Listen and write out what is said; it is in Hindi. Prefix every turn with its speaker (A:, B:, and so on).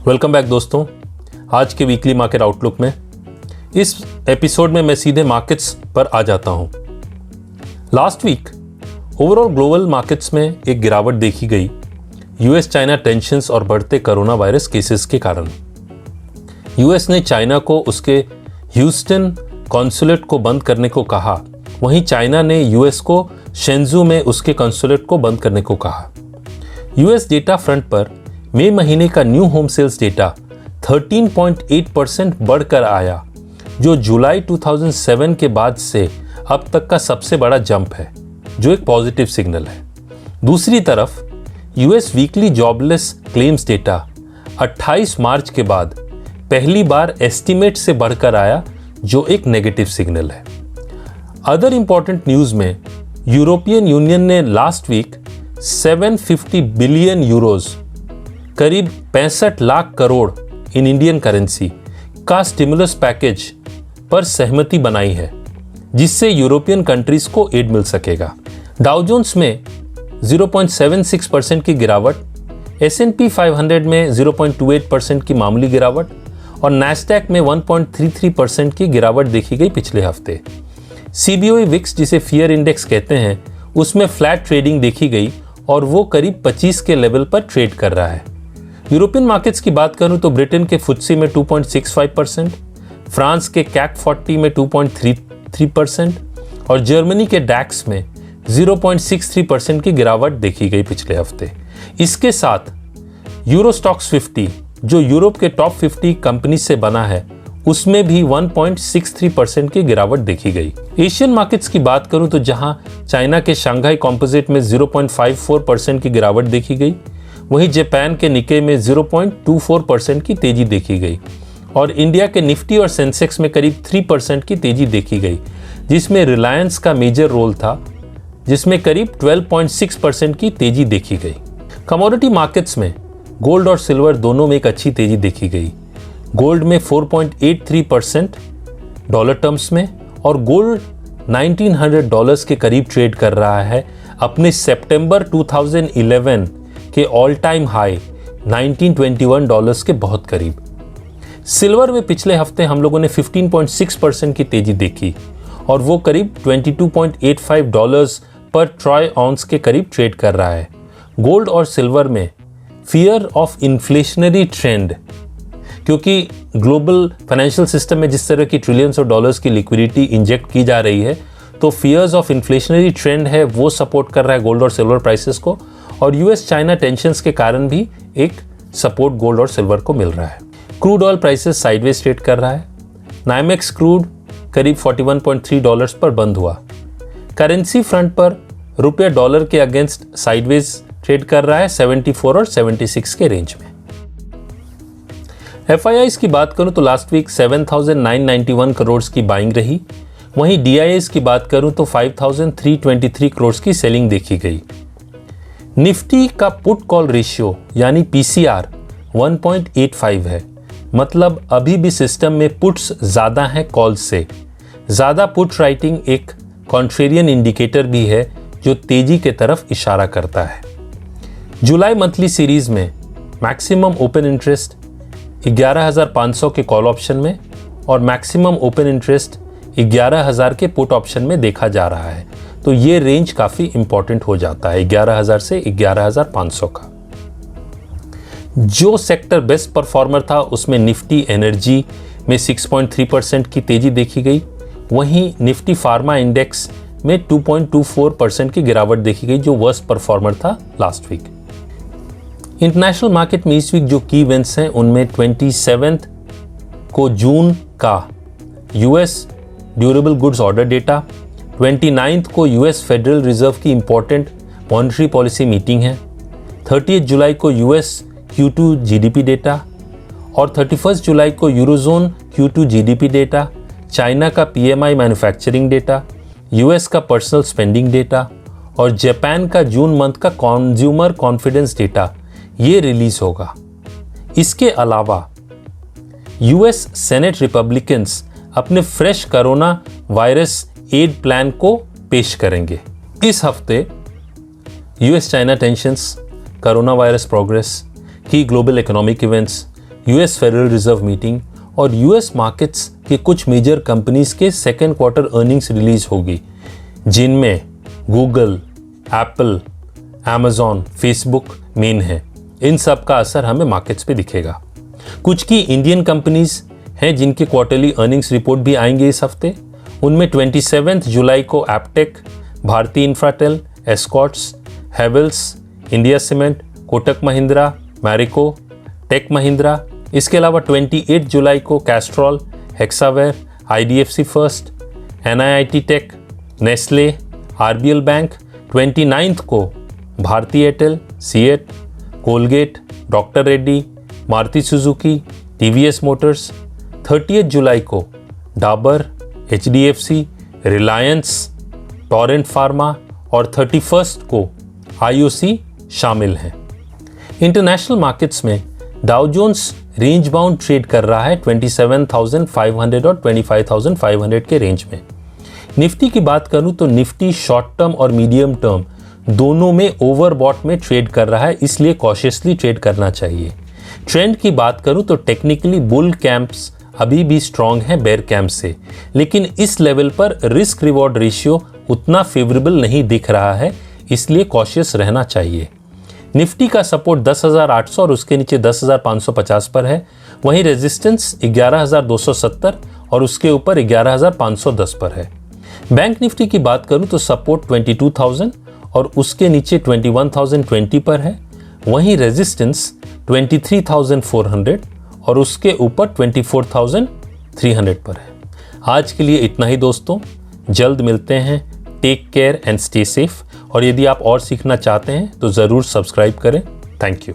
A: वेलकम बैक दोस्तों। आज के वीकली मार्केट आउटलुक में इस एपिसोड में मैं सीधे मार्केट्स पर आ जाता हूं। Last week overall global markets में एक गिरावट देखी गई यूएस चाइना टेंशंस और बढ़ते कोरोना वायरस केसेस के कारण। यूएस ने चाइना को उसके ह्यूस्टन कॉन्सुलेट को बंद करने को कहा, वहीं चाइना ने यूएस को शेंजू में उसके कॉन्सुलेट को बंद करने को कहा। यूएस डेटा फ्रंट पर मई महीने का न्यू होम सेल्स डेटा 13.8% बढ़कर आया, जो जुलाई 2007 के बाद से अब तक का सबसे बड़ा जंप है, जो एक पॉजिटिव सिग्नल है। दूसरी तरफ US weekly jobless claims data 28 मार्च के बाद पहली बार एस्टीमेट से बढ़कर आया, जो एक नेगेटिव सिग्नल है। अदर इंपॉर्टेंट न्यूज में यूरोपियन यूनियन ने लास्ट वीक 750 बिलियन यूरोज, करीब 65 lakh crore in Indian currency का स्टिमुलस पैकेज पर सहमति बनाई है, जिससे यूरोपियन कंट्रीज को एड मिल सकेगा। डाउ जोन्स में 0.76% की गिरावट, S&P 500 में 0.28% की मामूली गिरावट और नैस्डैक में 1.33% की गिरावट देखी गई पिछले हफ्ते। CBOE विक्स, जिसे फियर इंडेक्स कहते हैं, उसमें फ्लैट ट्रेडिंग देखी गई और वो करीब 25 के लेवल पर ट्रेड कर रहा है। यूरोपियन मार्केट्स की बात करूं तो ब्रिटेन के फुत्सी में 2.65%, फ्रांस के कैक 40 में 2.33% और जर्मनी के डैक्स में 0.63% की गिरावट देखी गई पिछले हफ्ते। इसके साथ यूरो स्टॉक्स 50, जो यूरोप के टॉप 50 कंपनी से बना है, उसमें भी 1.63% की गिरावट देखी गई। एशियन मार्केट्स की बात करूं तो जहां चाइना के शंघाई कॉम्पोजिट में 0.54% की गिरावट देखी गई, वहीं जापान के निके में 0.24% की तेजी देखी गई और इंडिया के निफ्टी और सेंसेक्स में करीब 3% की तेजी देखी गई, जिसमें रिलायंस का मेजर रोल था, जिसमें करीब 12.6% की तेजी देखी गई। कमोडिटी मार्केट्स में गोल्ड और सिल्वर दोनों में एक अच्छी तेजी देखी गई। गोल्ड में 4.83% डॉलर टर्म्स में और गोल्ड $1900 के करीब ट्रेड कर रहा है, अपने सितंबर 2011 के ऑल टाइम हाई $1921 के बहुत करीब। सिल्वर में पिछले हफ्ते हम लोगों ने 15.6% की तेजी देखी और वो करीब $22.85 पर ट्रॉय ऑन्स के करीब ट्रेड कर रहा है। गोल्ड और सिल्वर में फियर ऑफ इन्फ्लेशनरी ट्रेंड, क्योंकि ग्लोबल फाइनेंशियल सिस्टम में जिस तरह की ट्रिलियंस ऑफ डॉलर्स की लिक्विडिटी इंजेक्ट की जा रही है, तो फियर्स ऑफ इन्फ्लेशनरी ट्रेंड है, वो सपोर्ट कर रहा है गोल्ड और सिल्वर प्राइसेस को, और यूएस चाइना टेंशंस के कारण भी एक सपोर्ट गोल्ड और सिल्वर को मिल रहा है। Crude oil prices sideways trade कर रहा है। नाइमेक्स क्रूड करीब $41.3 पर बंद हुआ। करेंसी फ्रंट पर रुपया डॉलर के अगेंस्ट साइडवेज ट्रेड कर रहा है 74 और 76 के रेंज में। FIIs की बात करूं तो लास्ट वीक 7,991 करोड़ की बाइंग रही, वहीं DIIs की बात करूं तो 5,323 करोड़ की सेलिंग देखी गई। निफ्टी का पुट कॉल रेशियो यानी PCR 1.85 है, मतलब अभी भी सिस्टम में पुट्स ज्यादा हैं कॉल्स से। ज्यादा पुट राइटिंग एक कॉन्ट्रेरियन इंडिकेटर भी है, जो तेजी के तरफ इशारा करता है। जुलाई मंथली सीरीज में मैक्सिमम ओपन इंटरेस्ट 11,500 के कॉल ऑप्शन में और मैक्सिमम ओपन इंटरेस्ट 11,000 के पुट ऑप्शन में देखा जा रहा है, तो ये रेंज काफी इंपॉर्टेंट हो जाता है 11,000 से 11,500 का। जो सेक्टर बेस्ट परफॉर्मर था उसमें निफ्टी एनर्जी में 6.3% की तेजी देखी गई, वहीं निफ्टी फार्मा इंडेक्स में 2.24% की गिरावट देखी गई, जो वर्स्ट परफॉर्मर था लास्ट वीक। इंटरनेशनल मार्केट में इस वीक जो की इवेंट्स हैं, उनमें 27 को जून का US durable goods order data, 29 को यूएस फेडरल रिजर्व की इंपॉर्टेंट मॉनेटरी पॉलिसी मीटिंग है, 30 जुलाई को यूएस Q2 GDP डेटा और 31 जुलाई को Eurozone Q2 GDP data, China का PMI मैन्युफैक्चरिंग डेटा, यूएस का पर्सनल स्पेंडिंग डेटा और जापान का जून मंथ का कंज्यूमर कॉन्फिडेंस डेटा, ये रिलीज होगा। इसके अलावा यूएस सेनेट रिपब्लिकन्स अपने fresh corona virus aid plan को पेश करेंगे। इस हफ्ते US China tensions, corona virus progress, की global economic events, US Federal Reserve meeting और यूएस मार्केट्स के कुछ मेजर कंपनीज के सेकेंड क्वार्टर अर्निंग्स रिलीज होगी, जिनमें Google, Apple, Amazon, Facebook main है। इन सब का असर हमें मार्केट्स पे दिखेगा। कुछ की इंडियन कंपनीज हैं जिनके क्वार्टरली अर्निंग्स रिपोर्ट भी आएंगे इस हफ्ते। उनमें 27 जुलाई को Aptech, Bharti Infratel, Escorts, Havells, India Cement, Kotak Mahindra, Marico, Tech Mahindra. इसके अलावा 28 जुलाई को Castrol, Hexaware, IDFC First, NIIT Tech, Nestle, RBL Bank. 29 को Bharti Airtel, CEAT, Colgate, Doctor Reddy, Maruti Suzuki, TVS Motors. 30 जुलाई को Dabur, HDFC, Reliance, Torrent Pharma और 31 को आईओसी शामिल हैं। इंटरनेशनल मार्केट्स में Dow Jones range bound trade कर रहा है 27,500 और 25,500 के रेंज में। निफ्टी की बात करूं तो निफ्टी शॉर्ट टर्म और मीडियम टर्म दोनों में ओवरबॉट में ट्रेड कर रहा है, इसलिए कॉशियसली ट्रेड करना चाहिए। ट्रेंड की बात करूं तो टेक्निकली बुल कैंप्स अभी भी स्ट्रांग है बेयर कैंप से, लेकिन इस लेवल पर रिस्क रिवॉर्ड रेशियो उतना फेवरेबल नहीं दिख रहा है, इसलिए कॉशियस रहना चाहिए। निफ्टी का सपोर्ट 10,800 और उसके नीचे 10,550 पर है, वहीं रेजिस्टेंस 11,270 और उसके ऊपर 11,510 पर है। बैंक निफ्टी की बात करूं तो सपोर्ट 22,000 और उसके नीचे 21,020 पर है, वहीं रेजिस्टेंस 23,400 और उसके ऊपर 24,300 पर है। आज के लिए इतना ही दोस्तों, जल्द मिलते हैं। Take care and stay safe. और यदि आप और सीखना चाहते हैं तो ज़रूर सब्सक्राइब करें। Thank you.